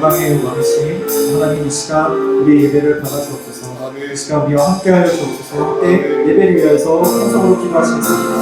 영광의 왕이신 하나님, 이 시간 우리 예배를 받아주옵소서. 이 시간 우리와 함께하여 주옵소서. 함께 예배를 위해서 통성으로 기도하시겠습니다.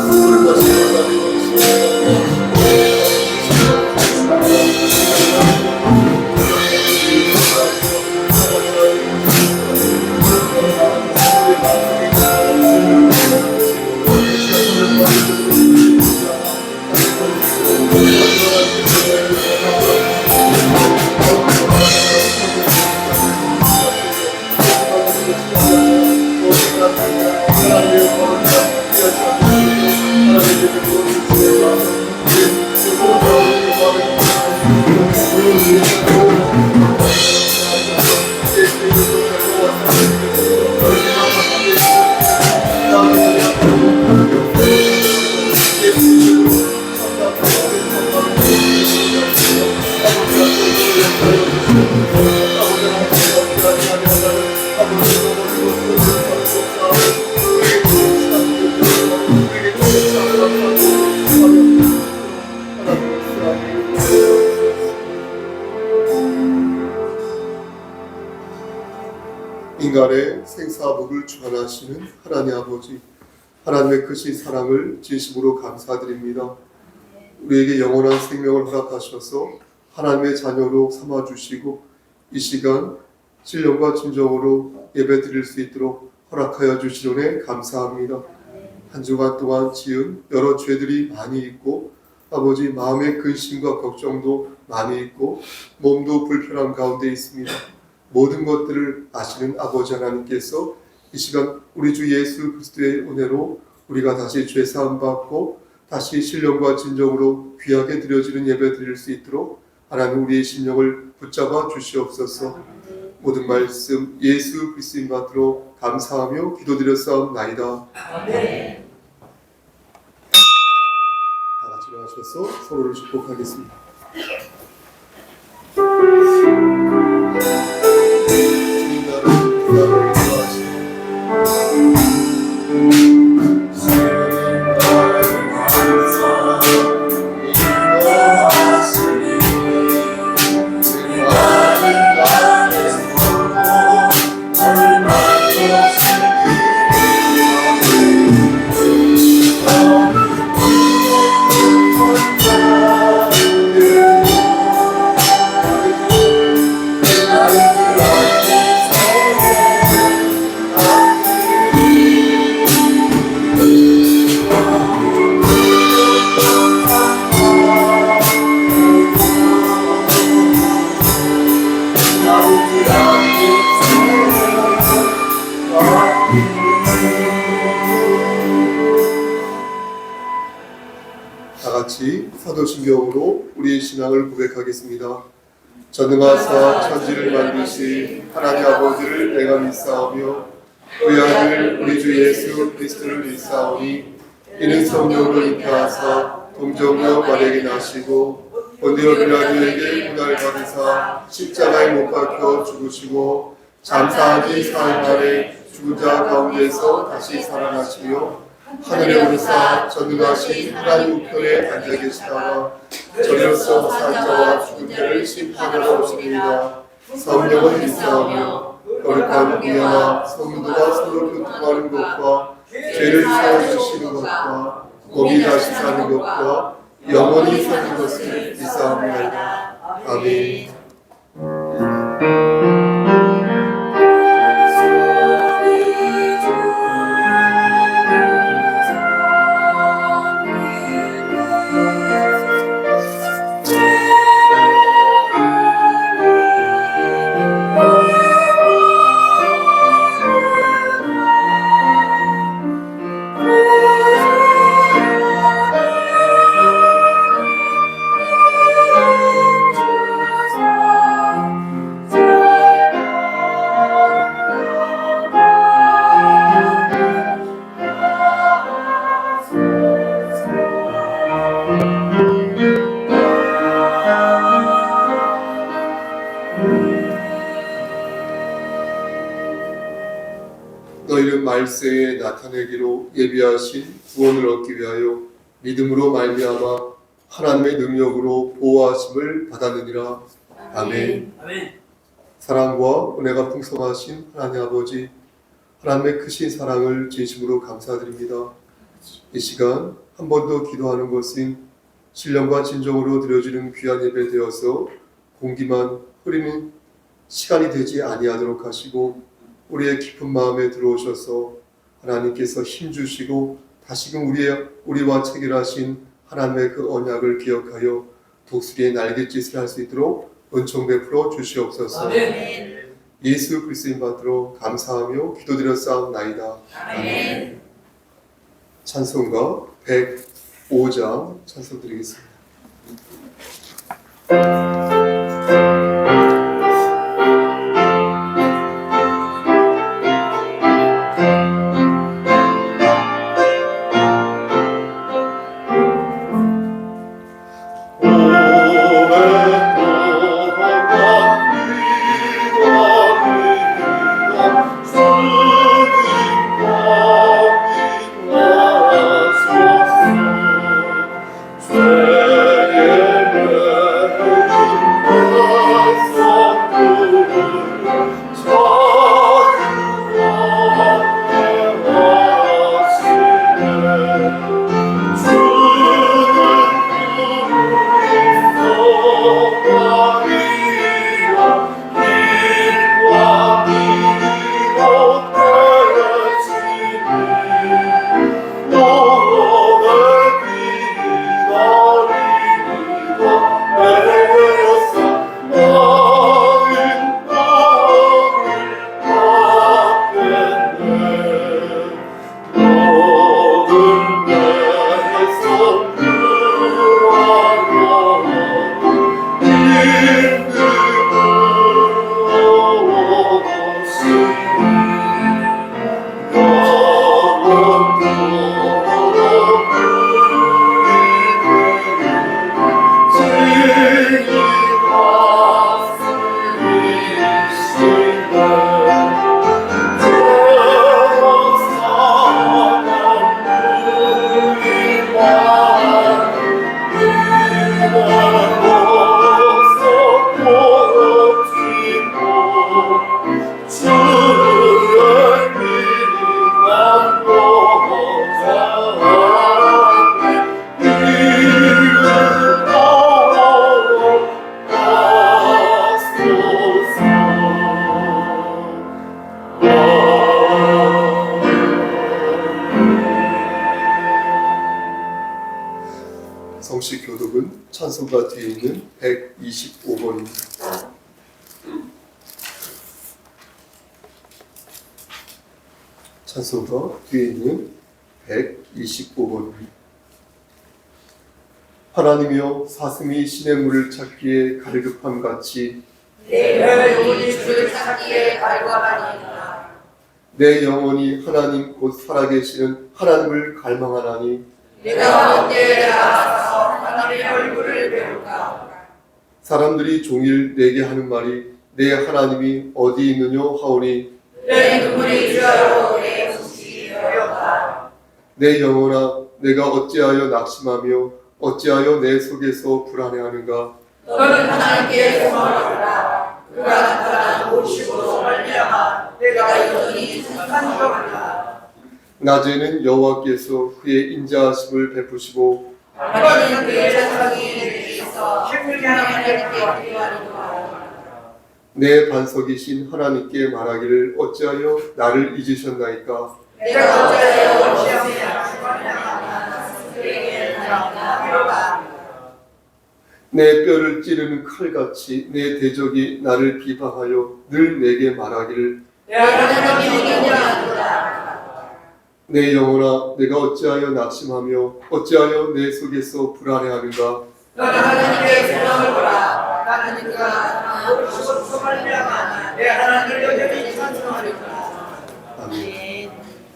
인간의 생사복을 주관하시는 하나님 아버지, 하나님의 크신 사랑을 진심으로 감사드립니다. 우리에게 영원한 생명을 허락하셔서 하나님의 자녀로 삼아주시고 이 시간 신령과 진정으로 예배드릴 수 있도록 허락하여 주시노니 감사합니다. 한 주간 동안 지은 여러 죄들이 많이 있고 아버지 마음의 근심과 걱정도 많이 있고 몸도 불편한 가운데 있습니다. 모든 것들을 아시는 아버지 하나님께서 이 시간 우리 주 예수 그리스도의 은혜로 우리가 다시 죄사함 받고 다시 신령과 진정으로 귀하게 드려지는 예배 드릴 수 있도록 하나님 우리의 심령을 붙잡아 주시옵소서. 모든 말씀 예수 그리스도인 받들어 감사하며 기도드렸사옵나이다. 아멘. 다 같이 일어나셔서 서로를 축복하겠습니다. 사도신경으로 우리의 신앙을 고백하겠습니다. 전능하사 천지를 만드신 하나님 아버지를 내가 믿사오며 그의 아들 우리 주 예수 그리스도를 믿사오니 이는 성령으로 잉태하사 동정녀 마리아에게 나시고 본디오 빌라도에게 고난을 받으사 십자가에 못 박혀 죽으시고 잠사한 지 사흘 만에 죽은 자 가운데서 다시 살아나시며 하늘에 오르사 전능하신 하나님 우편에 앉아 계시다가 저리로서 산 자와 죽은 자를 심판하러 오시리이다. 성령을 믿사오며 거룩한 공예와 성도가 서로 교통하는 것과 죄를 사해주시는 것과 몸이 다시 사는 것과 영원히 사는 것을 믿사옵나이다. 아멘. 너희는 말세에 나타내기로 예비하신 구원을 얻기 위하여 믿음으로 말미암아 하나님의 능력으로 보호하심을 받았느니라. 아멘. 아멘. 사랑과 은혜가 풍성하신 하나님 아버지, 하나님의 크신 사랑을 진심으로 감사드립니다. 이 시간 한 번 더 기도하는 것은 신령과 진정으로 드려지는 귀한 예배 되어서 공기만 흐리는 시간이 되지 아니하도록 하시고 우리의 깊은 마음에 들어오셔서 하나님께서 힘주시고 다시금 우리와 체결하신 하나님의 그 언약을 기억하여 독수리의 날갯짓을 할 수 있도록 은총 베풀어 주시옵소서. 아멘. 예수 그리스도인 받들어 감사하며 기도드렸사옵나이다. 아멘. 찬송가 105장 찬송 드리겠습니다. 성식 교독은 찬송가 뒤에 있는 125번입니다. 찬송가 뒤에 있는 125번입니다. 하나님이여 사슴이 신의 물을 찾기에 갈급함 같이 내 영혼이 주를 찾기에 갈구하나이다. 내 영혼이 하나님 곧 살아계시는 하나님을 갈망하나니 내가 언제 알아서 하나님의 얼굴을 배울까? 사람들이 종일 내게 하는 말이 내 하나님이 어디 있느냐 하오니 내 눈물이 주하여 내 숨이 되었다. 내 영혼아 내가 어찌하여 낙심하며 어찌하여 내 속에서 불안해하는가. 너는 하나님께 소망하라. 그가 나타나 오시고 말미암아 내가 여전히 승산하리라. 낮에는 여호와께서 그의 인자하심을 베푸시고 밤에는 그의 찬송이 내게 있어 힘을 하나님께 기도하리라. 내 반석이신 하나님께 말하기를 어찌하여 나를 잊으셨나이까. 내가 어찌하여 시험에 주관하나 그에게 나아가 내 뼈를 찌르는 칼같이 내 대적이 나를 비방하여 늘 내게 말하기를 내 하나님이 어디냐도다. 내 영혼아 내가 어찌하여 낙심하며 어찌하여 내 속에서 불안해하는가. 너는 하나님께 소망을 보라. 나는 그가 나타나 오시고 말미암아 내 하나님을 여전히 찬송하리라. 아멘.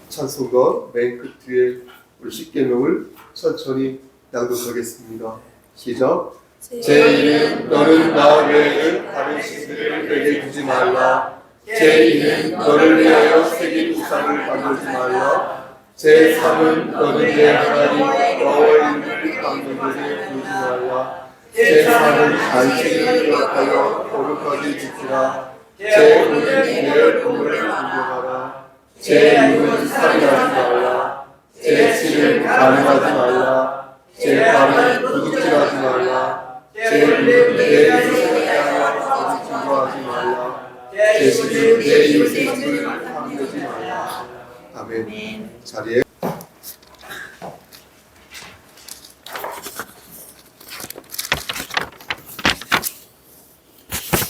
찬송가 맨 끝 뒤에 우리 십계명을 천천히 낭독하겠습니다. 시작. 제2는 너는 나 외에는 다른 신들을 내게 두지 말라. 제2는 너를 위하여 새긴 우상을 만들지 말라. 제3은 너는 내 하나님 여호와의 이름을 강론되게 부르지 말라. 제 사는 안식일을 기억하여 거룩하게 지키라. 제 오는 내 공을 공경하라. 제 입은 살인하지 말라. 제 치를 가늠하지 말라. 제 발은 도둑질하지 말라. 제 입은 내 이웃을 향하여 증거하지 말라. 제 시를 내 이웃의 집을 함내지 말라. 아멘. 자리에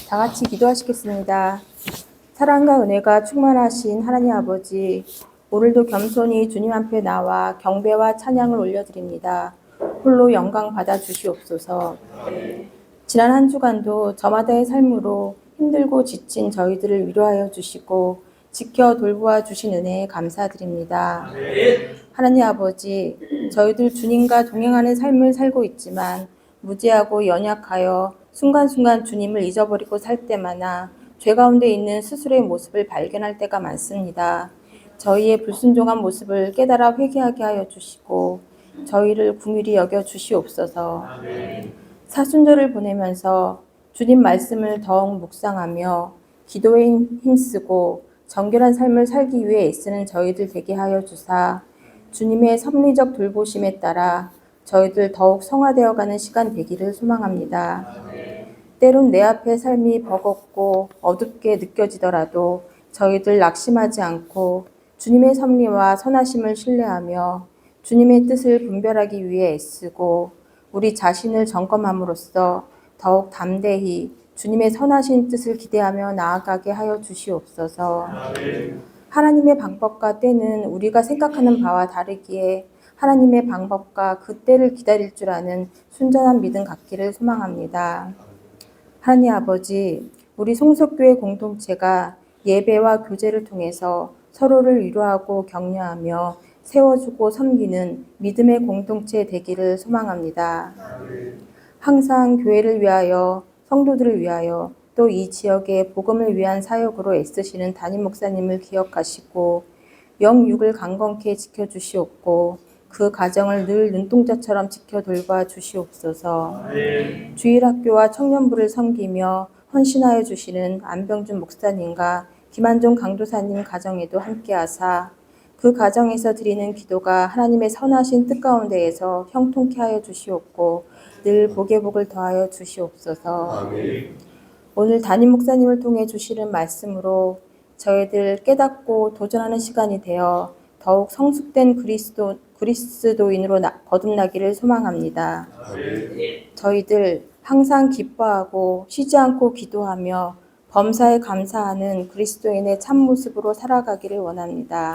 다 같이 기도하시겠습니다. 사랑과 은혜가 충만하신 하나님 아버지, 오늘도 겸손히 주님 앞에 나와 경배와 찬양을 올려드립니다. 홀로 영광 받아 주시옵소서. 지난 한 주간도 저마다의 삶으로 힘들고 지친 저희들을 위로하여 주시고 지켜 돌보아 주신 은혜에 감사드립니다. 하나님 아버지, 저희들 주님과 동행하는 삶을 살고 있지만 무지하고 연약하여 순간순간 주님을 잊어버리고 살 때마다 죄 가운데 있는 스스로의 모습을 발견할 때가 많습니다. 저희의 불순종한 모습을 깨달아 회개하게 하여 주시고 저희를 긍휼히 여겨 주시옵소서. 사순절을 보내면서 주님 말씀을 더욱 묵상하며 기도에 힘쓰고 정결한 삶을 살기 위해 애쓰는 저희들 되게 하여 주사 주님의 섭리적 돌보심에 따라 저희들 더욱 성화되어가는 시간 되기를 소망합니다. 때론 내 앞의 삶이 버겁고 어둡게 느껴지더라도 저희들 낙심하지 않고 주님의 섭리와 선하심을 신뢰하며 주님의 뜻을 분별하기 위해 애쓰고 우리 자신을 점검함으로써 더욱 담대히 주님의 선하신 뜻을 기대하며 나아가게 하여 주시옵소서. 하나님의 방법과 때는 우리가 생각하는 바와 다르기에 하나님의 방법과 그 때를 기다릴 줄 아는 순전한 믿음 갖기를 소망합니다. 하나님 아버지, 우리 송석교회 공동체가 예배와 교제를 통해서 서로를 위로하고 격려하며 세워주고 섬기는 믿음의 공동체 되기를 소망합니다. 항상 교회를 위하여, 성도들을 위하여, 또 이 지역의 복음을 위한 사역으로 애쓰시는 담임 목사님을 기억하시고 영육을 강건케 지켜주시옵고 그 가정을 늘 눈동자처럼 지켜 돌봐 주시옵소서. 주일학교와 청년부를 섬기며 헌신하여 주시는 안병준 목사님과 김한종 강도사님 가정에도 함께하사 그 가정에서 드리는 기도가 하나님의 선하신 뜻 가운데에서 형통케 하여 주시옵고 늘 복에 복을 더하여 주시옵소서. 아멘. 오늘 담임 목사님을 통해 주시는 말씀으로 저희들 깨닫고 도전하는 시간이 되어 더욱 성숙된 그리스도인으로 거듭나기를 소망합니다. 아멘. 저희들 항상 기뻐하고 쉬지 않고 기도하며 범사에 감사하는 그리스도인의 참모습으로 살아가기를 원합니다.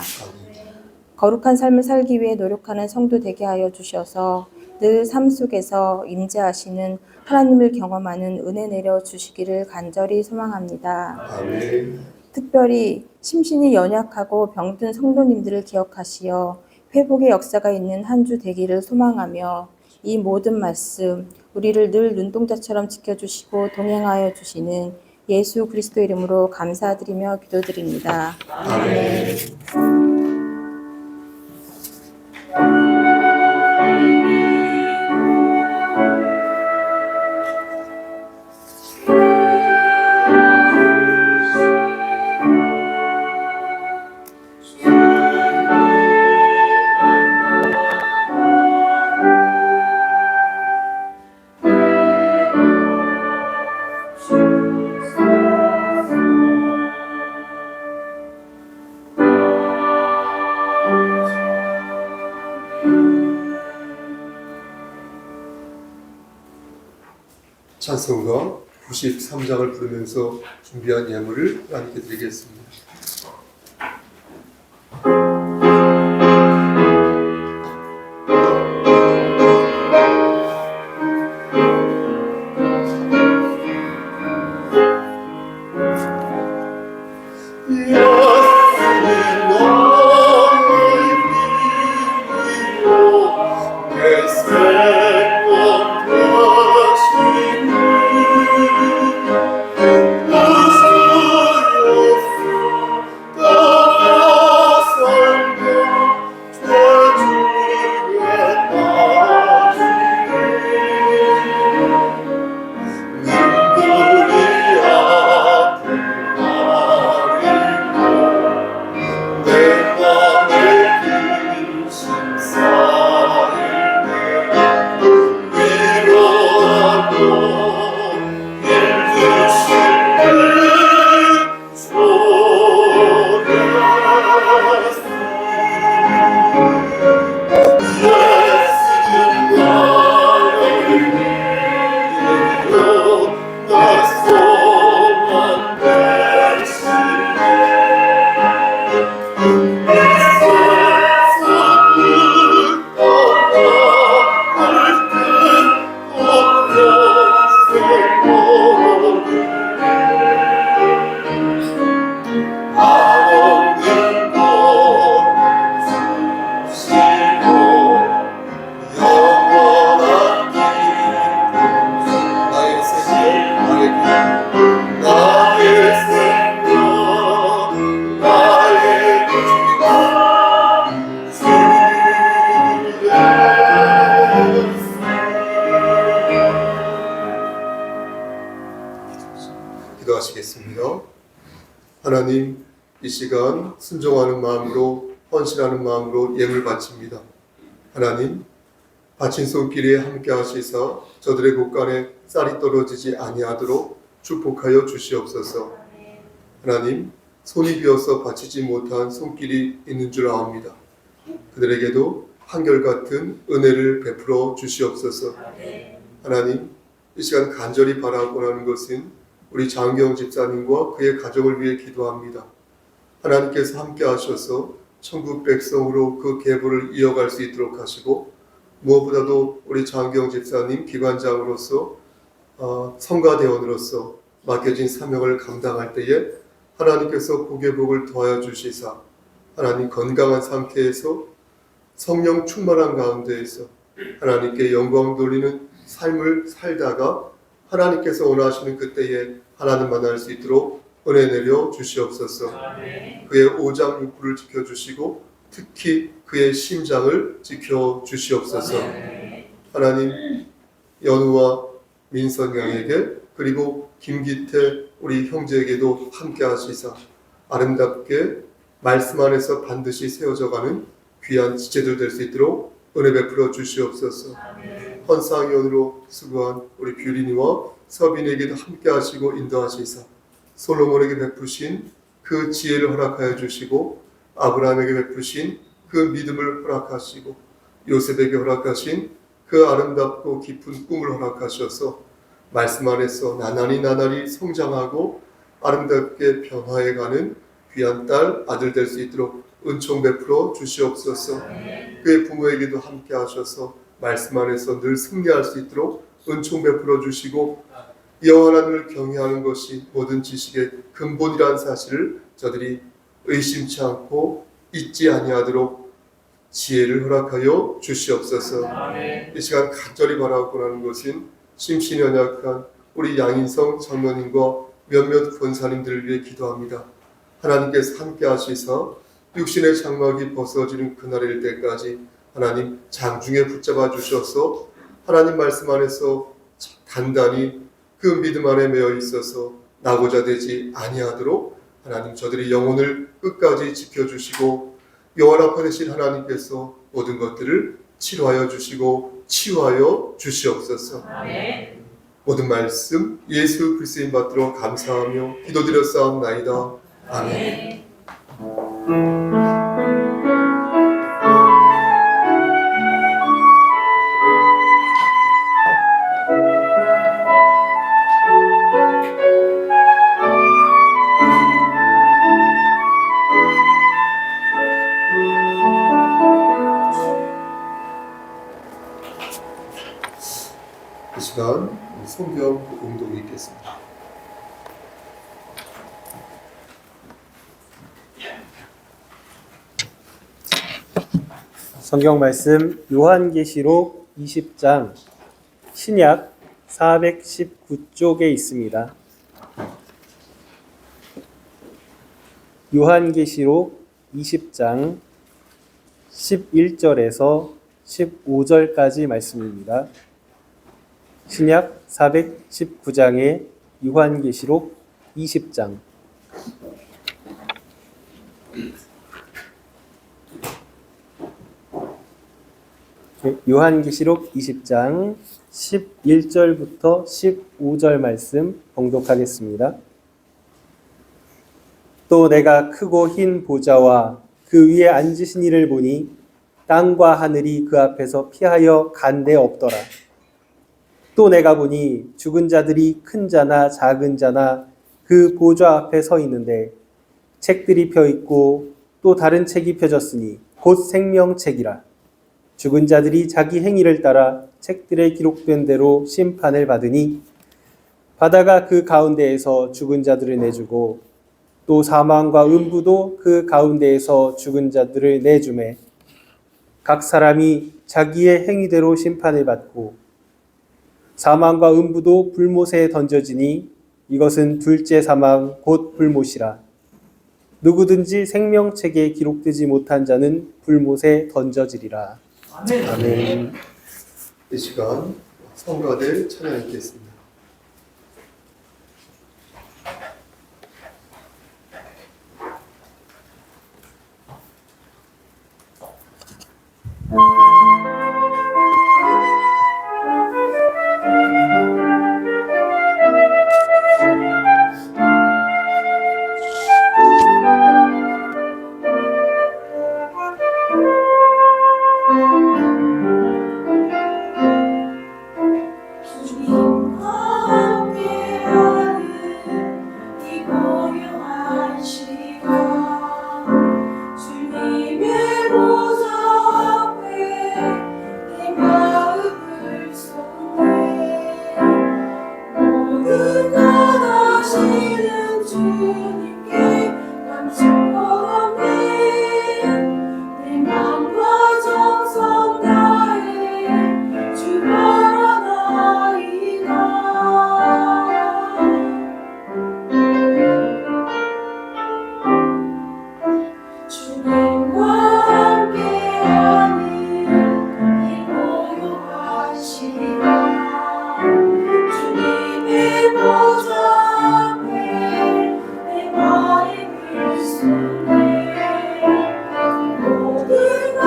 거룩한 삶을 살기 위해 노력하는 성도 되게 하여 주셔서 늘 삶 속에서 임재하시는 하나님을 경험하는 은혜 내려 주시기를 간절히 소망합니다. 아멘. 특별히 심신이 연약하고 병든 성도님들을 기억하시어 회복의 역사가 있는 한 주 되기를 소망하며 이 모든 말씀 우리를 늘 눈동자처럼 지켜주시고 동행하여 주시는 예수 그리스도 이름으로 감사드리며 기도드립니다. 아멘. 찬송가 93장을 부르면서 준비한 예물을 하나님께 드리겠습니다. 기도하시겠습니다. 하나님, 이 시간 순종하는 마음으로 헌신하는 마음으로 예물 바칩니다. 하나님, 바친 손길에 함께 하시사 저들의 곳간에 쌀이 떨어지지 아니하도록 축복하여 주시옵소서. 하나님, 손이 비어서 바치지 못한 손길이 있는 줄 아옵니다. 그들에게도 한결같은 은혜를 베풀어 주시옵소서. 하나님, 이 시간 간절히 바라고 하는 것은 우리 장경 집사님과 그의 가족을 위해 기도합니다. 하나님께서 함께 하셔서 천국 백성으로 그 계보를 이어갈 수 있도록 하시고, 무엇보다도 우리 장경 집사님 기관장으로서 성가대원으로서 맡겨진 사명을 감당할 때에 하나님께서 복의 복을 더하여 주시사 하나님 건강한 상태에서 성령 충만한 가운데에서 하나님께 영광 돌리는 삶을 살다가 하나님께서 원하시는 그때에 하나님 만날 수 있도록 은혜 내려 주시옵소서. 그의 오장 육부를 지켜주시고 특히 그의 심장을 지켜주시옵소서. 하나님, 연우와 민선 양에게 그리고 김기태 우리 형제에게도 함께 하시사 아름답게 말씀 안에서 반드시 세워져가는 귀한 지체들 될 수 있도록 은혜 베풀어 주시옵소서. 헌상위원으로 수고한 우리 뷰린이와 서빈에게도 함께 하시고 인도하시사 솔로몬에게 베푸신 그 지혜를 허락하여 주시고 아브라함에게 베푸신 그 믿음을 허락하시고 요셉에게 허락하신 그 아름답고 깊은 꿈을 허락하셔서 말씀 안에서 나날이 성장하고 아름답게 변화해가는 귀한 딸, 아들 될 수 있도록 은총 베풀어 주시옵소서. 그의 부모에게도 함께 하셔서 말씀 안에서 늘 승리할 수 있도록 은총 베풀어 주시고 여호와 하나님을 경외하는 것이 모든 지식의 근본이라는 사실을 저들이 의심치 않고 잊지 아니하도록 지혜를 허락하여 주시옵소서. 이 시간 간절히 바라고 하는 것은 심신이 연약한 우리 양인성 장로님과 몇몇 권사님들을 위해 기도합니다. 하나님께서 함께 하시사 육신의 장막이 벗어지는 그날일 때까지 하나님 장중에 붙잡아 주셔서 하나님 말씀 안에서 단단히 그 믿음 안에 매여 있어서 나고자 되지 아니하도록 하나님 저들의 영혼을 끝까지 지켜주시고 여호와 되신 하나님께서 모든 것들을 치료하여 주시고 치유하여 주시옵소서. 모든 말씀 예수 그리스도인 받들어 감사하며 기도드렸사옵나이다. 아멘. 이 시간 성경 공독이 있겠습니다. 성경 말씀 요한계시록 20장 신약 419쪽에 있습니다. 요한계시록 20장 11절에서 15절까지 말씀입니다. 신약 419장의 요한계시록 20장 요한계시록 20장 11절부터 15절 말씀 봉독하겠습니다. 또 내가 크고 흰 보좌와 그 위에 앉으신 이를 보니 땅과 하늘이 그 앞에서 피하여 간 데 없더라. 또 내가 보니 죽은 자들이 큰 자나 작은 자나 그 보좌 앞에 서 있는데 책들이 펴 있고 또 다른 책이 펴졌으니 곧 생명책이라. 죽은 자들이 자기 행위를 따라 책들에 기록된 대로 심판을 받으니 바다가 그 가운데에서 죽은 자들을 내주고 또 사망과 음부도 그 가운데에서 죽은 자들을 내주매 각 사람이 자기의 행위대로 심판을 받고 사망과 음부도 불못에 던져지니 이것은 둘째 사망 곧 불못이라. 누구든지 생명책에 기록되지 못한 자는 불못에 던져지리라. 아멘. 이 시간 성가대 찬양 있겠습니다. 고요한 시간 주님의 보좌 앞에 내 마음을 쏟네 모든 것 아시는 주님께 감축하네 내 맘과 정성 다해 주 바라나이다 주님과 함께하는 이 고요한 시간 주님의 보좌 앞에 내 마음을 쏟네 모든 것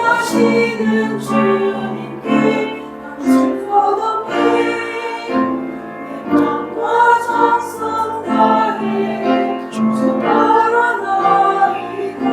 아시는 주님께 감축하네 내 맘과 정성 다해 주 바라나이다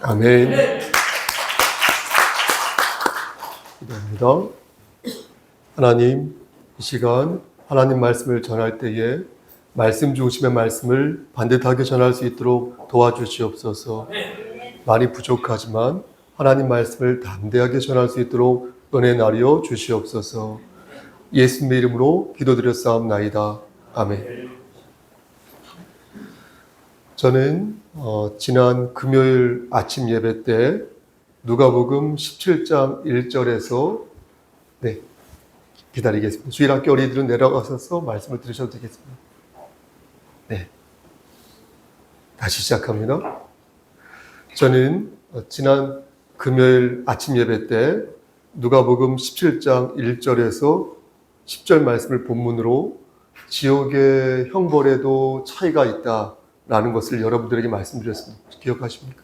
아멘. 기도합니다. 하나님, 이 시간 하나님 말씀을 전할 때에 말씀 중심의 말씀을 반듯하게 전할 수 있도록 도와주시옵소서. 많이 부족하지만 하나님 말씀을 담대하게 전할 수 있도록 은혜 나려 주시옵소서. 예수님의 이름으로 기도드렸사옵나이다. 아멘. 저는 지난 금요일 아침 예배 때 누가복음 17장 1절에서 기다리겠습니다. 주일학교 어린이들은 내려가셔서 말씀을 들으셔도 되겠습니다. 다시 시작합니다. 저는 지난 금요일 아침 예배 때 누가복음 17장 1절에서 10절 말씀을 본문으로 지옥의 형벌에도 차이가 있다라는 것을 여러분들에게 말씀드렸습니다. 기억하십니까?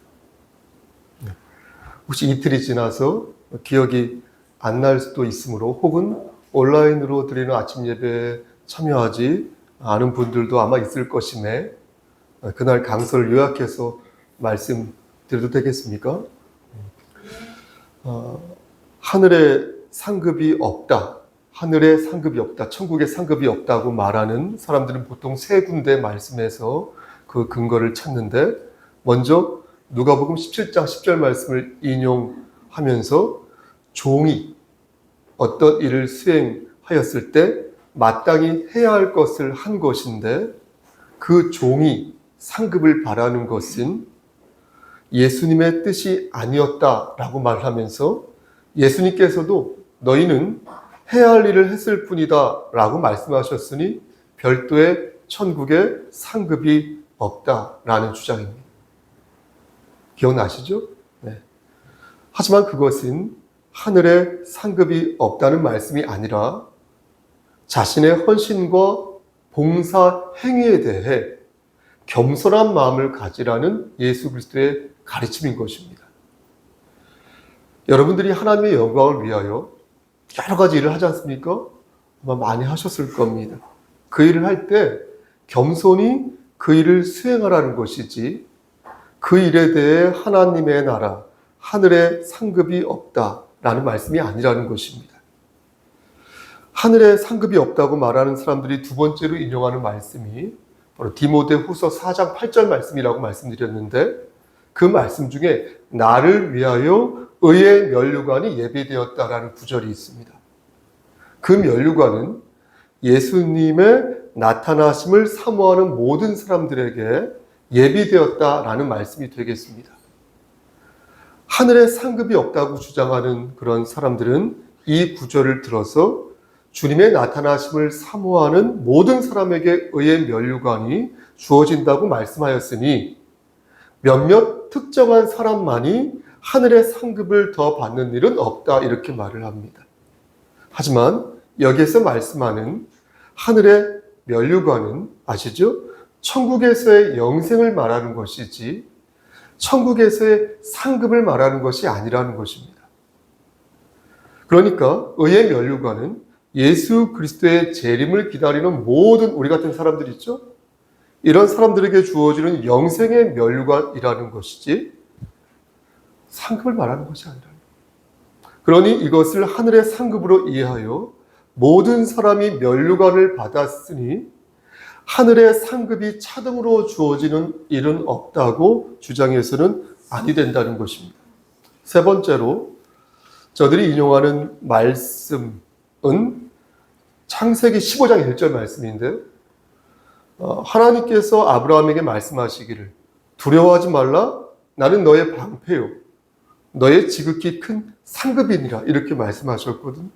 혹시 이틀이 지나서 기억이 안 날 수도 있으므로 혹은 온라인으로 드리는 아침 예배에 참여하지 않은 분들도 아마 있을 것임에 그날 강서를 요약해서 말씀드려도 되겠습니까? 하늘에 상급이 없다. 하늘에 상급이 없다. 천국에 상급이 없다고 말하는 사람들은 보통 세 군데 말씀에서 그 근거를 찾는데, 먼저 누가복음 17장 10절 말씀을 인용하면서 종이 어떤 일을 수행하였을 때 마땅히 해야 할 것을 한 것인데, 그 종이 상급을 바라는 것은 예수님의 뜻이 아니었다라고 말하면서, 예수님께서도 너희는 해야 할 일을 했을 뿐이다 라고 말씀하셨으니 별도의 천국에 상급이 없다라는 주장입니다. 기억나시죠? 네. 하지만 그것은 하늘에 상급이 없다는 말씀이 아니라 자신의 헌신과 봉사 행위에 대해 겸손한 마음을 가지라는 예수 그리스도의 가르침인 것입니다. 여러분들이 하나님의 영광을 위하여 여러 가지 일을 하지 않습니까? 아마 많이 하셨을 겁니다. 그 일을 할 때 겸손히 그 일을 수행하라는 것이지, 그 일에 대해 하나님의 나라, 하늘에 상급이 없다라는 말씀이 아니라는 것입니다. 하늘에 상급이 없다고 말하는 사람들이 두 번째로 인용하는 말씀이 바로 디모데후서 4장 8절 말씀이라고 말씀드렸는데, 그 말씀 중에 나를 위하여 의의 면류관이 예비되었다라는 구절이 있습니다. 그 면류관은 예수님의 나타나심을 사모하는 모든 사람들에게 예비되었다라는 말씀이 되겠습니다. 하늘에 상급이 없다고 주장하는 그런 사람들은 이 구절을 들어서 주님의 나타나심을 사모하는 모든 사람에게 의의 면류관이 주어진다고 말씀하였으니 몇몇 특정한 사람만이 하늘의 상급을 더 받는 일은 없다, 이렇게 말을 합니다. 하지만 여기에서 말씀하는 하늘의 면류관은 아시죠? 천국에서의 영생을 말하는 것이지 천국에서의 상급을 말하는 것이 아니라는 것입니다. 그러니까 의의 면류관은 예수 그리스도의 재림을 기다리는 모든 우리 같은 사람들 있죠? 이런 사람들에게 주어지는 영생의 면류관이라는 것이지 상급을 말하는 것이 아니라, 그러니 이것을 하늘의 상급으로 이해하여 모든 사람이 면류관을 받았으니 하늘의 상급이 차등으로 주어지는 일은 없다고 주장해서는 아니 된다는 것입니다. 세 번째로 저들이 인용하는 말씀은 창세기 15장 1절 말씀인데, 하나님께서 아브라함에게 말씀하시기를 두려워하지 말라, 나는 너의 방패요 너의 지극히 큰 상급이니라, 이렇게 말씀하셨거든.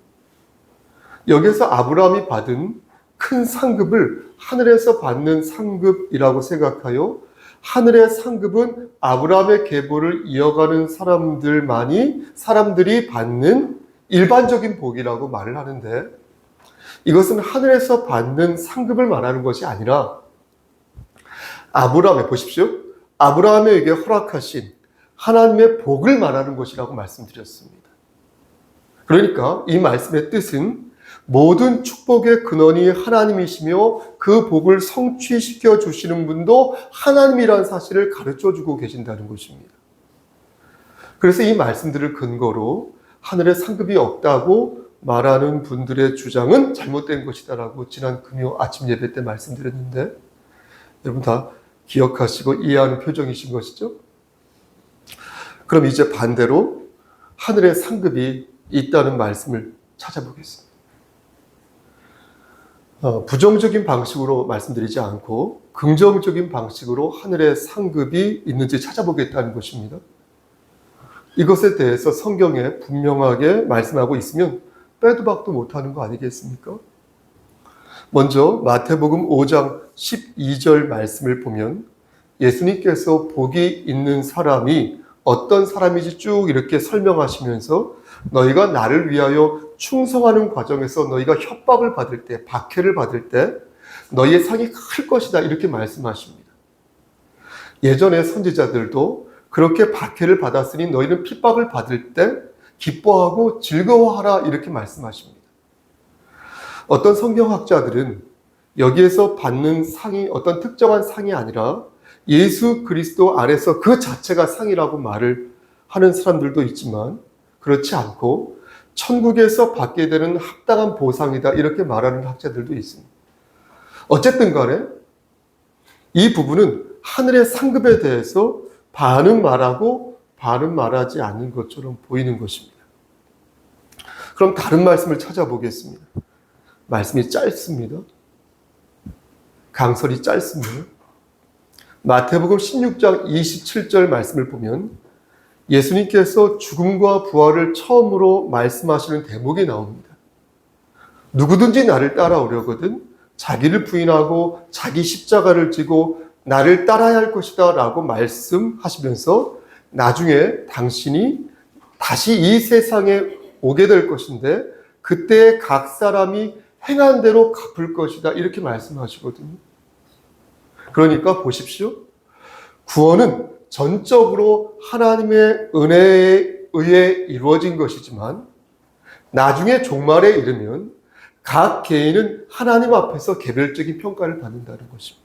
여기서 아브라함이 받은 큰 상급을 하늘에서 받는 상급이라고 생각하여 하늘의 상급은 아브라함의 계보를 이어가는 사람들이 받는 일반적인 복이라고 말을 하는데, 이것은 하늘에서 받는 상급을 말하는 것이 아니라 아브라함의, 보십시오, 아브라함에게 허락하신 하나님의 복을 말하는 것이라고 말씀드렸습니다. 그러니까 이 말씀의 뜻은 모든 축복의 근원이 하나님이시며 그 복을 성취시켜 주시는 분도 하나님이라는 사실을 가르쳐주고 계신다는 것입니다. 그래서 이 말씀들을 근거로 하늘에 상급이 없다고 말하는 분들의 주장은 잘못된 것이다라고 지난 금요 아침 예배 때 말씀드렸는데, 여러분 다 기억하시고 이해하는 표정이신 것이죠? 그럼 이제 반대로 하늘에 상급이 있다는 말씀을 찾아보겠습니다. 부정적인 방식으로 말씀드리지 않고 긍정적인 방식으로 하늘에 상급이 있는지 찾아보겠다는 것입니다. 이것에 대해서 성경에 분명하게 말씀하고 있으면 빼도 박도 못하는 거 아니겠습니까? 먼저 마태복음 5장 12절 말씀을 보면 예수님께서 복이 있는 사람이 어떤 사람인지 쭉 이렇게 설명하시면서 너희가 나를 위하여 충성하는 과정에서 너희가 협박을 받을 때, 박해를 받을 때 너희의 상이 클 것이다, 이렇게 말씀하십니다. 예전의 선지자들도 그렇게 박해를 받았으니 너희는 핍박을 받을 때 기뻐하고 즐거워하라, 이렇게 말씀하십니다. 어떤 성경학자들은 여기에서 받는 상이 어떤 특정한 상이 아니라 예수 그리스도 안에서 그 자체가 상이라고 말을 하는 사람들도 있지만 그렇지 않고 천국에서 받게 되는 합당한 보상이다 이렇게 말하는 학자들도 있습니다. 어쨌든 간에 이 부분은 하늘의 상급에 대해서 반은 말하고 반은 말하지 않는 것처럼 보이는 것입니다. 그럼 다른 말씀을 찾아보겠습니다. 말씀이 짧습니다. 강설이 짧습니다. 마태복음 16장 27절 말씀을 보면 예수님께서 죽음과 부활을 처음으로 말씀하시는 대목이 나옵니다. 누구든지 나를 따라오려거든 자기를 부인하고 자기 십자가를 지고 나를 따라야 할 것이다 라고 말씀하시면서 나중에 당신이 다시 이 세상에 오게 될 것인데 그때 각 사람이 행한 대로 갚을 것이다 이렇게 말씀하시거든요. 그러니까 보십시오. 구원은 전적으로 하나님의 은혜에 의해 이루어진 것이지만 나중에 종말에 이르면 각 개인은 하나님 앞에서 개별적인 평가를 받는다는 것입니다.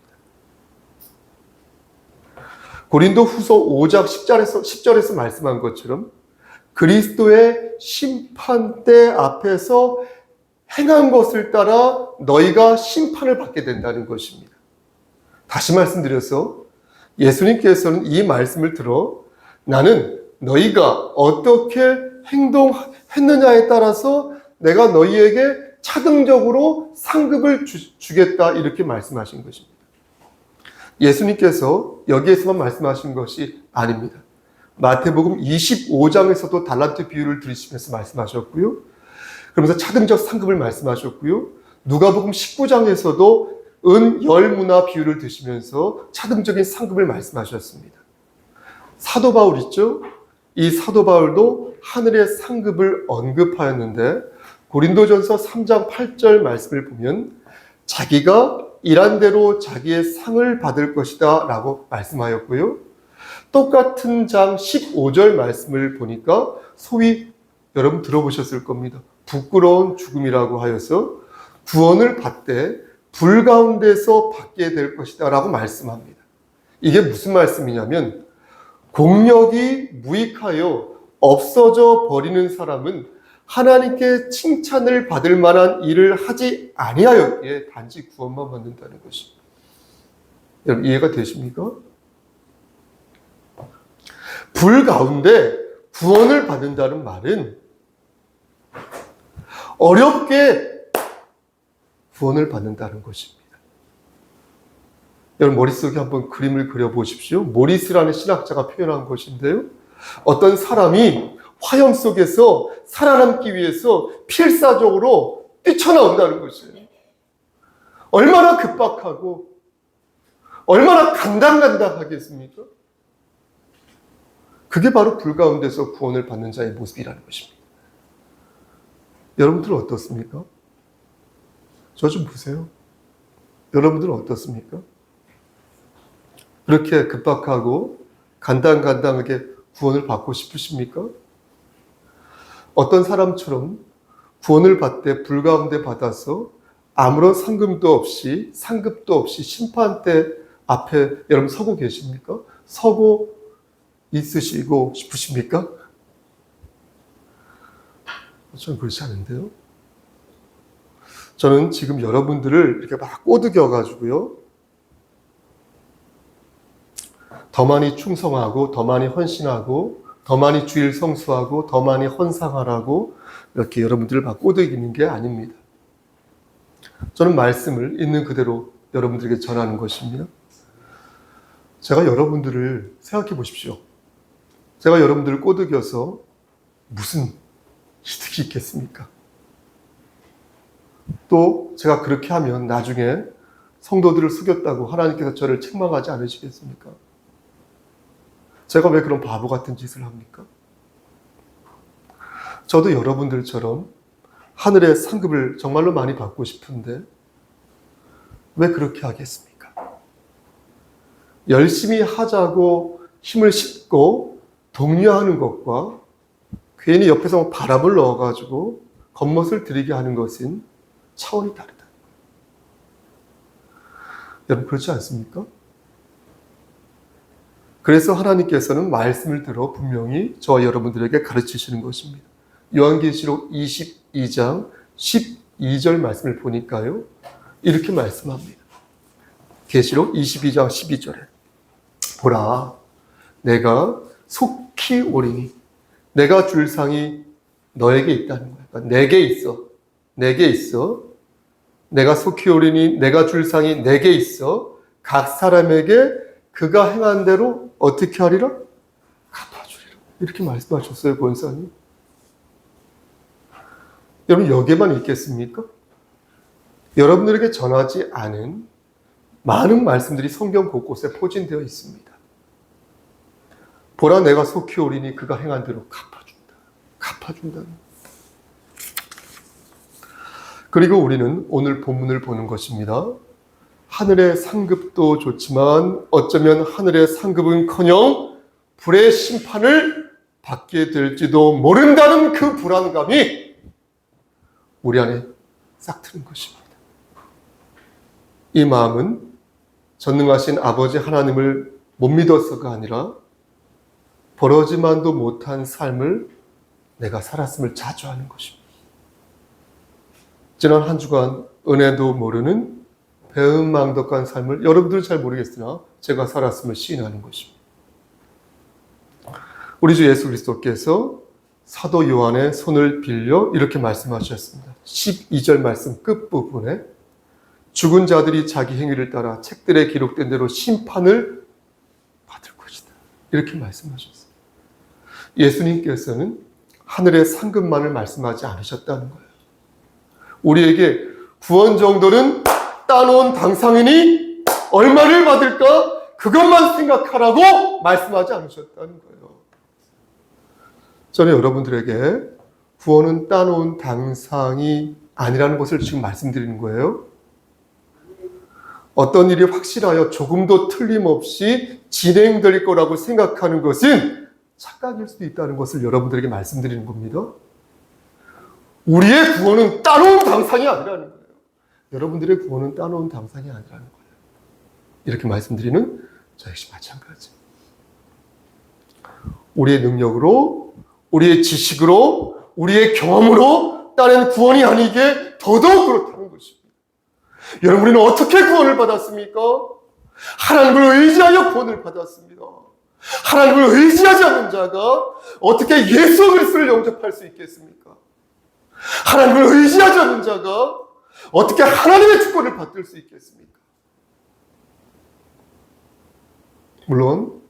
고린도 후서 5장 10절에서 말씀한 것처럼 그리스도의 심판대 앞에서 행한 것을 따라 너희가 심판을 받게 된다는 것입니다. 다시 말씀드려서 예수님께서는 이 말씀을 들어 나는 너희가 어떻게 행동했느냐에 따라서 내가 너희에게 차등적으로 상급을 주겠다 이렇게 말씀하신 것입니다. 예수님께서 여기에서만 말씀하신 것이 아닙니다. 마태복음 25장에서도 달란트 비유를 들으시면서 말씀하셨고요. 그러면서 차등적 상급을 말씀하셨고요. 누가복음 19장에서도 은, 열, 문화 비유를 드시면서 차등적인 상급을 말씀하셨습니다. 사도 바울 있죠? 이 사도 바울도 하늘의 상급을 언급하였는데 고린도전서 3장 8절 말씀을 보면 자기가 일한 대로 자기의 상을 받을 것이다 라고 말씀하였고요. 똑같은 장 15절 말씀을 보니까 소위 여러분 들어보셨을 겁니다. 부끄러운 죽음이라고 하여서 구원을 받되 불 가운데서 받게 될 것이다 라고 말씀합니다. 이게 무슨 말씀이냐면 공력이 무익하여 없어져 버리는 사람은 하나님께 칭찬을 받을 만한 일을 하지 아니하였기에 단지 구원만 받는다는 것입니다. 여러분 이해가 되십니까? 불 가운데 구원을 받는다는 말은 어렵게 구원을 받는다는 것입니다. 여러분 머릿속에 한번 그림을 그려보십시오. 모리스라는 신학자가 표현한 것인데요. 어떤 사람이 화염 속에서 살아남기 위해서 필사적으로 뛰쳐나온다는 것이에요. 얼마나 급박하고 얼마나 간당간당하겠습니까? 그게 바로 불 가운데서 구원을 받는 자의 모습이라는 것입니다. 여러분들은 어떻습니까? 저 좀 보세요. 여러분들은 어떻습니까? 그렇게 급박하고 간당간당하게 구원을 받고 싶으십니까? 어떤 사람처럼 구원을 받되 불 가운데 받아서 아무런 상급도 없이 심판대 앞에 여러분 서고 계십니까? 서고 있으시고 싶으십니까? 저는 그렇지 않은데요. 저는 지금 여러분들을 이렇게 막 꼬드겨가지고요. 더 많이 충성하고, 더 많이 헌신하고, 더 많이 주일 성수하고, 더 많이 헌상하라고 이렇게 여러분들을 막 꼬드기는 게 아닙니다. 저는 말씀을 있는 그대로 여러분들에게 전하는 것입니다. 제가 여러분들을 생각해 보십시오. 제가 여러분들을 꼬드겨서 무슨 이득이 있겠습니까? 또 제가 그렇게 하면 나중에 성도들을 속였다고 하나님께서 저를 책망하지 않으시겠습니까? 제가 왜 그런 바보 같은 짓을 합니까? 저도 여러분들처럼 하늘의 상급을 정말로 많이 받고 싶은데 왜 그렇게 하겠습니까? 열심히 하자고 힘을 싣고 독려하는 것과 괜히 옆에서 바람을 넣어가지고 겉멋을 들이게 하는 것은 차원이 다르다. 여러분 그렇지 않습니까? 그래서 하나님께서는 말씀을 들어 분명히 저와 여러분들에게 가르치시는 것입니다. 요한계시록 22장 12절 말씀을 보니까요, 이렇게 말씀합니다. 계시록 22장 12절에 보라, 내가 속히 오리니 내가 줄 상이 너에게 있다는 거야. 그러니까 내게 있어. 내게 있어. 내가 속히 오리니 내가 줄 상이 내게 있어. 각 사람에게 그가 행한 대로 어떻게 하리라? 갚아주리라. 이렇게 말씀하셨어요, 권사님. 여러분, 여기에만 있겠습니까? 여러분들에게 전하지 않은 많은 말씀들이 성경 곳곳에 포진되어 있습니다. 보라, 내가 속히 오리니 그가 행한 대로 갚아준다. 갚아준다. 그리고 우리는 오늘 본문을 보는 것입니다. 하늘의 상급도 좋지만 어쩌면 하늘의 상급은커녕 불의 심판을 받게 될지도 모른다는 그 불안감이 우리 안에 싹 트는 것입니다. 이 마음은 전능하신 아버지 하나님을 못 믿어서가 아니라 벌어지만도 못한 삶을 내가 살았음을 자주하는 것입니다. 지난 한 주간 은혜도 모르는 배은망덕한 삶을 여러분들은 잘 모르겠으나 제가 살았음을 시인하는 것입니다. 우리 주 예수 그리스도께서 사도 요한의 손을 빌려 이렇게 말씀하셨습니다. 12절 말씀 끝부분에 죽은 자들이 자기 행위를 따라 책들에 기록된 대로 심판을 받을 것이다. 이렇게 말씀하셨어요. 예수님께서는 하늘의 상급만을 말씀하지 않으셨다는 거예요. 우리에게 구원 정도는 따놓은 당상이니 얼마를 받을까? 그것만 생각하라고 말씀하지 않으셨다는 거예요. 저는 여러분들에게 구원은 따놓은 당상이 아니라는 것을 지금 말씀드리는 거예요. 어떤 일이 확실하여 조금도 틀림없이 진행될 거라고 생각하는 것은 착각일 수도 있다는 것을 여러분들에게 말씀드리는 겁니다. 우리의 구원은 따놓은 당상이 아니라는 거예요. 여러분들의 구원은 따놓은 당상이 아니라는 거예요. 이렇게 말씀드리는 저 역시 마찬가지. 우리의 능력으로, 우리의 지식으로, 우리의 경험으로 따낸 구원이 아니게 더더욱 그렇다는 것입니다. 여러분, 우리는 어떻게 구원을 받았습니까? 하나님을 의지하여 구원을 받았습니다. 하나님을 의지하지 않는 자가 어떻게 예수 그리스도를 영접할 수 있겠습니까? 하나님을 의지하지 않는 자가 어떻게 하나님의 축복을 받을 수 있겠습니까? 물론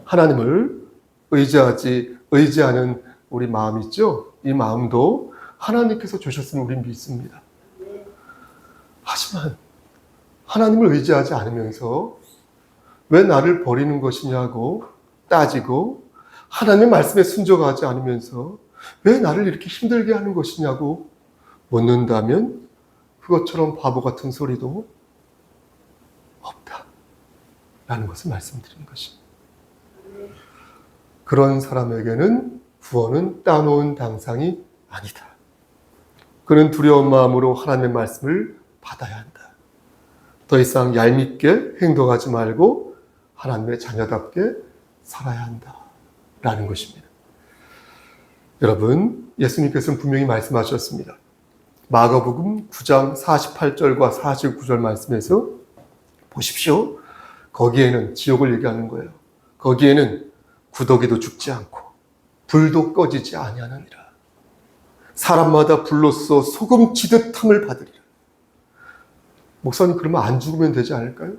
하나님을 의지하는 우리 마음 있죠? 이 마음도 하나님께서 주셨음을 우리는 믿습니다. 하지만 하나님을 의지하지 않으면서 왜 나를 버리는 것이냐고 따지고 하나님의 말씀에 순종하지 않으면서 왜 나를 이렇게 힘들게 하는 것이냐고 묻는다면 그것처럼 바보 같은 소리도 없다라는 것을 말씀드리는 것입니다. 그런 사람에게는 구원은 따놓은 당상이 아니다. 그는 두려운 마음으로 하나님의 말씀을 받아야 한다. 더 이상 얄밉게 행동하지 말고 하나님의 자녀답게 살아야 한다. 라는 것입니다. 여러분, 예수님께서는 분명히 말씀하셨습니다. 마가복음 9장 48절과 49절 말씀에서 보십시오. 거기에는 지옥을 얘기하는 거예요. 거기에는 구더기도 죽지 않고 불도 꺼지지 아니하느니라. 사람마다 불로써 소금 지듯함을 받으리라. 목사님, 그러면 안 죽으면 되지 않을까요?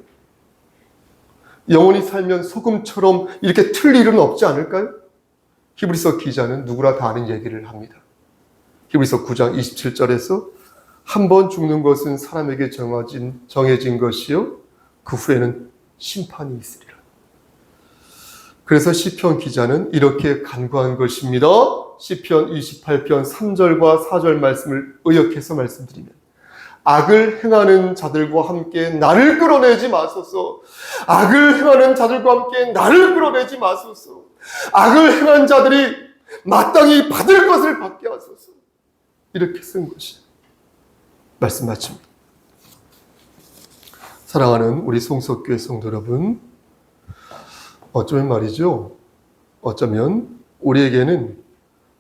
영원히 살면 소금처럼 이렇게 틀 일은 없지 않을까요? 히브리서 기자는 누구나 다 아는 얘기를 합니다. 히브리서 9장 27절에서 한 번 죽는 것은 사람에게 정해진 것이요 그 후에는 심판이 있으리라. 그래서 시편 기자는 이렇게 간구한 것입니다. 시편 28편 3절과 4절 말씀을 의역해서 말씀드리면 악을 행하는 자들과 함께 나를 끌어내지 마소서. 악을 행하는 자들과 함께 나를 끌어내지 마소서. 악을 행한 자들이 마땅히 받을 것을 받게 하소서. 이렇게 쓴 것이 말씀 마칩니다. 사랑하는 우리 송석교회 성도 여러분, 어쩌면 말이죠. 어쩌면 우리에게는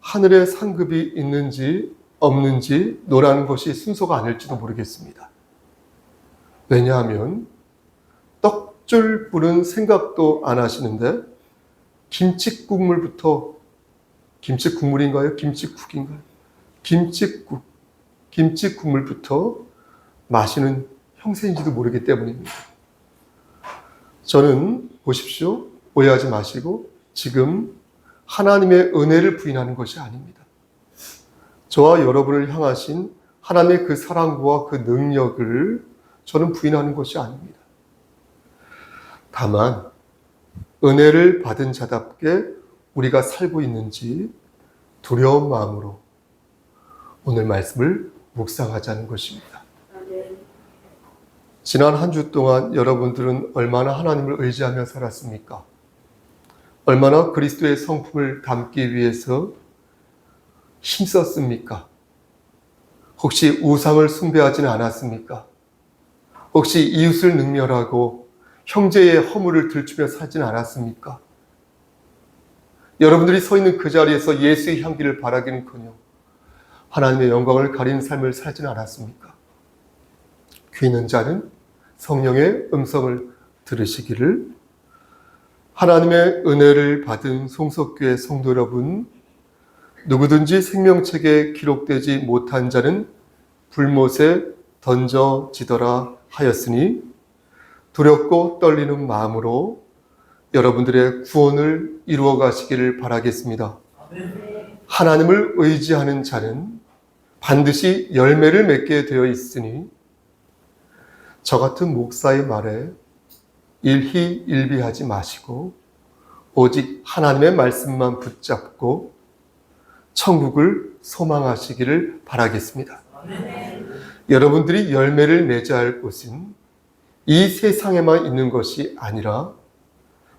하늘에 상급이 있는지 없는지 노라는 것이 순서가 아닐지도 모르겠습니다. 왜냐하면 떡줄 뿌는 생각도 안 하시는데 김치국물부터, 김치국물인가요? 김치국인가요? 김치국물부터 마시는 형세인지도 모르기 때문입니다. 저는 보십시오. 오해하지 마시고 지금 하나님의 은혜를 부인하는 것이 아닙니다. 저와 여러분을 향하신 하나님의 그 사랑과 그 능력을 저는 부인하는 것이 아닙니다. 다만 은혜를 받은 자답게 우리가 살고 있는지 두려운 마음으로 오늘 말씀을 묵상하자는 것입니다. 지난 한 주 동안 여러분들은 얼마나 하나님을 의지하며 살았습니까? 얼마나 그리스도의 성품을 담기 위해서 힘썼습니까? 혹시 우상을 숭배하지는 않았습니까? 혹시 이웃을 능멸하고 형제의 허물을 들추며 살지는 않았습니까? 여러분들이 서 있는 그 자리에서 예수의 향기를 바라기는커녕 하나님의 영광을 가리는 삶을 살지는 않았습니까? 귀 있는 자는 성령의 음성을 들으시기를. 하나님의 은혜를 받은 송석교회 성도 여러분, 누구든지 생명책에 기록되지 못한 자는 불못에 던져지더라 하였으니 두렵고 떨리는 마음으로 여러분들의 구원을 이루어 가시기를 바라겠습니다. 하나님을 의지하는 자는 반드시 열매를 맺게 되어 있으니 저 같은 목사의 말에 일희일비하지 마시고 오직 하나님의 말씀만 붙잡고 천국을 소망하시기를 바라겠습니다. 여러분들이 열매를 맺어야 할 곳은 이 세상에만 있는 것이 아니라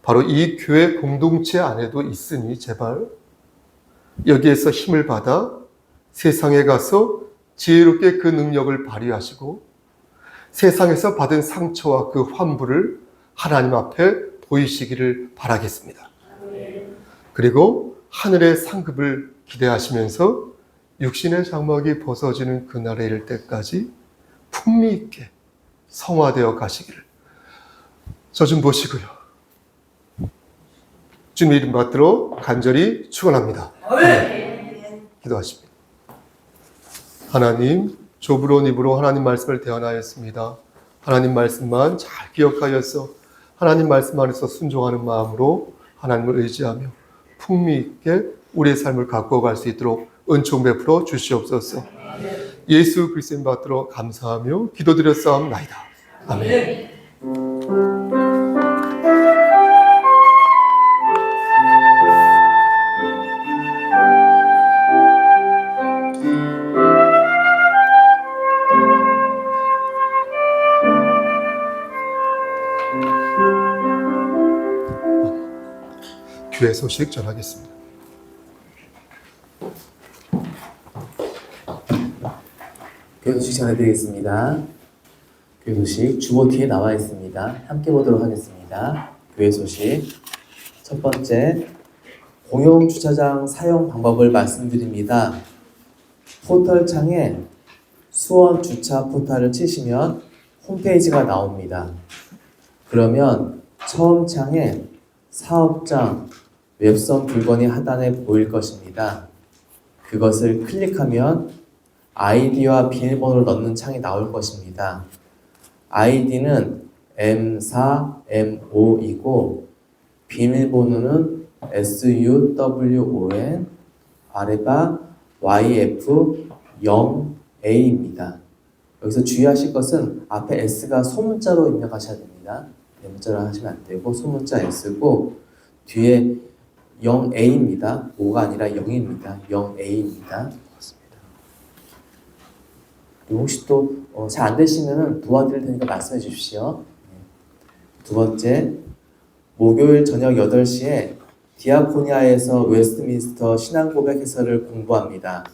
바로 이 교회 공동체 안에도 있으니 제발 여기에서 힘을 받아 세상에 가서 지혜롭게 그 능력을 발휘하시고 세상에서 받은 상처와 그 환부를 하나님 앞에 보이시기를 바라겠습니다. 그리고 하늘의 상급을 기대하시면서 육신의 장막이 벗어지는 그날에 이를 때까지 풍미 있게 성화되어 가시기를. 저 좀 보시고요. 주님 이름 받들어 간절히 축원합니다. 기도하십니다. 하나님, 좁은 입으로 하나님 말씀을 대언하였습니다. 하나님 말씀만 잘 기억하여서 하나님 말씀 안에서 순종하는 마음으로 하나님을 의지하며 풍미 있게 우리의 삶을 가꾸어 갈 수 있도록 은총 베풀어 주시옵소서. 예수 그리스도인 받들어 감사하며 기도드렸사옵나이다. 아멘. 교회 소식 전하겠습니다. 교회 소식 전해드리겠습니다. 교회 소식 주보 뒤에 나와 있습니다. 함께 보도록 하겠습니다. 교회 소식 첫 번째, 공용 주차장 사용 방법을 말씀드립니다. 포털 창에 수원 주차 포탈을 치시면 홈페이지가 나옵니다. 그러면 처음 창에 사업장, 웹선 물건이 하단에 보일 것입니다. 그것을 클릭하면 아이디와 비밀번호를 넣는 창이 나올 것입니다. 아이디는 M4M5이고 비밀번호는 SUWON 아래바 YF0A입니다. 여기서 주의하실 것은 앞에 S가 소문자로 입력하셔야 됩니다. 대문자로 하시면 안 되고 소문자 S고 뒤에 0A입니다. 5가 아니라 0입니다. 0A입니다. 혹시 또 잘 안 되시면 도와드릴 테니까 말씀해 주십시오. 두 번째, 목요일 저녁 8시에 디아코니아에서 웨스트민스터 신앙고백 해설을 공부합니다.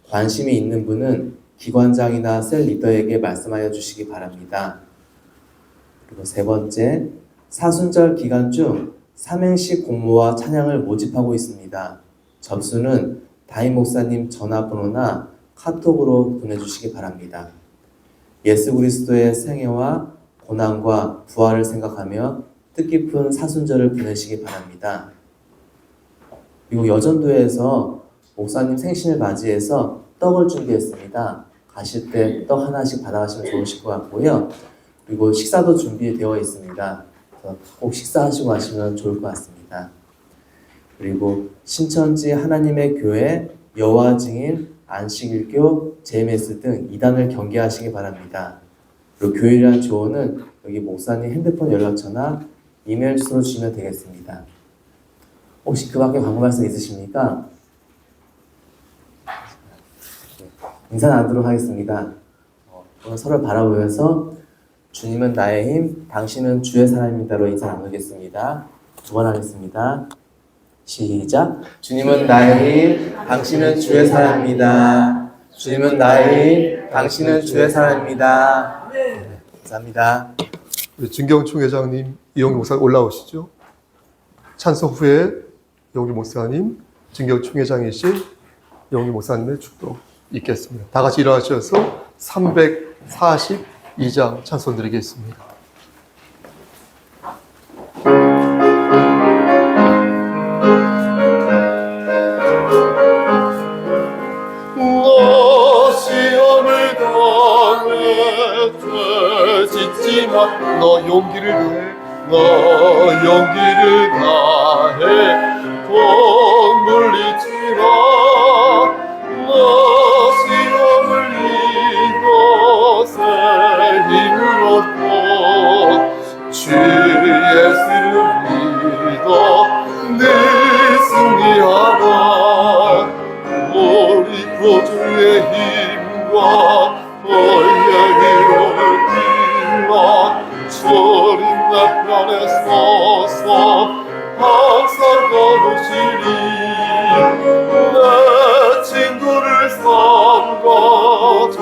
관심이 있는 분은 기관장이나 셀 리더에게 말씀하여 주시기 바랍니다. 그리고 세 번째, 사순절 기간 중 삼행시 공모와 찬양을 모집하고 있습니다. 접수는 담임 목사님 전화번호나 카톡으로 보내주시기 바랍니다. 예수 그리스도의 생애와 고난과 부활을 생각하며 뜻깊은 사순절을 보내시기 바랍니다. 그리고 여전도에서 목사님 생신을 맞이해서 떡을 준비했습니다. 가실 때 떡 하나씩 받아가시면 좋으실 것 같고요. 그리고 식사도 준비되어 있습니다. 꼭 식사하시고 가시면 좋을 것 같습니다. 그리고 신천지 하나님의 교회, 여호와 증인, 안식일교, JMS 등 이단을 경계하시기 바랍니다. 그리고 교회란 조언은 여기 목사님 핸드폰 연락처나 이메일 주소로 주시면 되겠습니다. 혹시 그 밖에 광고 말씀 있으십니까? 인사 나누도록 하겠습니다. 오늘 서로 바라보면서 주님은 나의 힘, 당신은 주의 사람입니다로 인사 나누겠습니다. 두 번 하겠습니다. 시작. 주님은 나의 힘, 당신은 주의 사람입니다. 주님은 나의 힘, 당신은 주의 사람입니다. 네, 감사합니다. 우리 진경총 회장님, 이용기 목사 올라오시죠. 찬송 후에 이용기 목사님, 진경총 회장이신 이용기 목사님의 축도 있겠습니다. 다 같이 일어나셔서 342장 찬송 드리겠습니다. 너 시험을 당해 죄짓지만 너 용기를 다해 너 용기를 다해 돈 물리지마 너 시험을 이것에 힘을 얻고 주 예수를 믿어 늘 승리하라 우리 구주의 힘과 너의 위로를 빌라 주님 내 편에 서서 항상 걸으시리 내 친구를 삼가 잘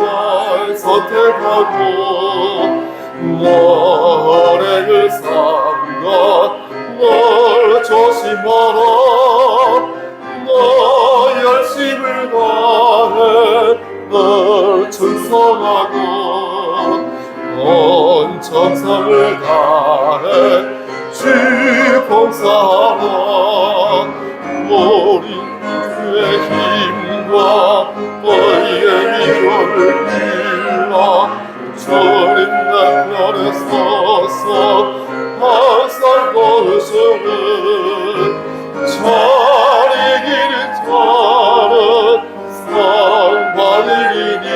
선택하고 너를 삼가 널 조심하라 너 열심을 다해 널 충성하고 온 정성을 다해 주 봉사하라 우리 주의 힘과 너의 위로를 빌라 주님 내 편에 서서 항상 걸으시는 잘 이기는 자는 상 받으리니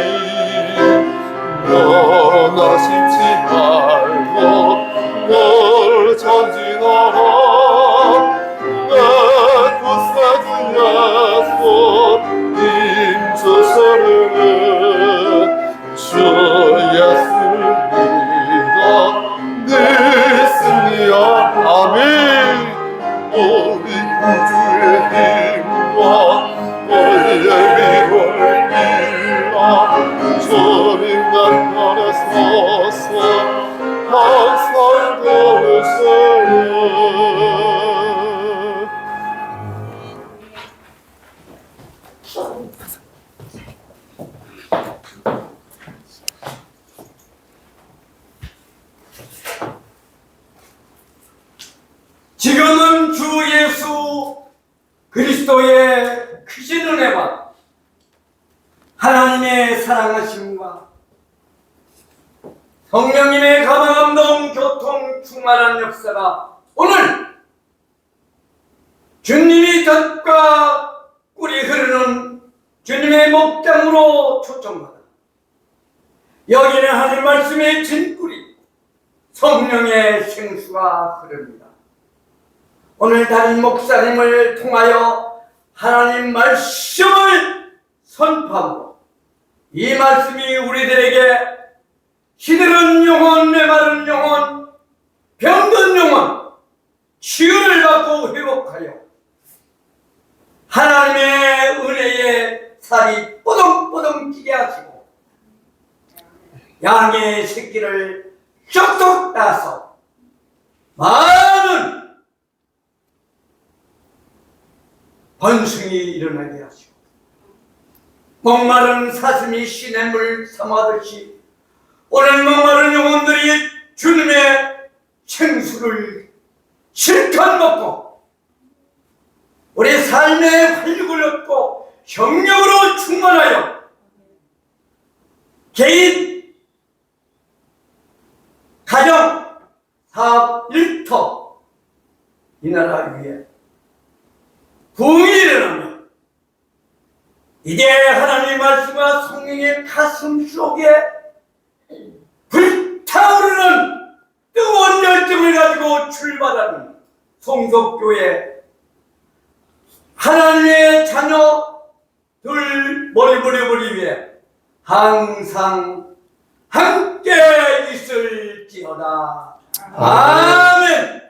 너나 심지 말고 널 전진하라 내 구세주 예수 임주시는 주 예수를 믿어 늘 승리하라 아멘 우리 구주의 힘과 너의 위로를 빌라 주님 내 편에 서서 항상 걸으시네 지금은 주 예수 그리스도의 크신 은혜와 하나님의 사랑하심과 성령님의 감화감동 교통 충만한 역사가 오늘 주님이 젖과 꿀이 흐르는 주님의 목장으로 초청받아 여기는 하늘 말씀의 진꿀이 성령의 생수가 흐릅니다. 오늘 담임 목사님을 통하여 하나님 말씀을 선포하고 이 말씀이 우리들에게 시들은 영혼, 메마른 영혼, 병든 영혼 치유를 받고 회복하여 하나님의 은혜에 살이 뽀동뽀동 뛰게 하시고 양의 새끼를 쏙쏙 따서 많은 번승이 일어나게 하시고 목마른 사슴이 시냇물 삼하듯이 오늘 목마른 영혼들이 주님의 생수를 실컷 먹고 우리 삶의 활력을 얻고 경력으로 충만하여 개인, 가정, 사업, 일터 이 나라 위에 부흥이 일어나며 이제 하나님의 말씀과 성령의 가슴 속에 불타오르는 뜨거운 열정을 가지고 출발하는 성석교회 하나님의 자녀들 머리 위에 항상 함께 있을지어다. 아멘.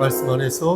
말씀 안에서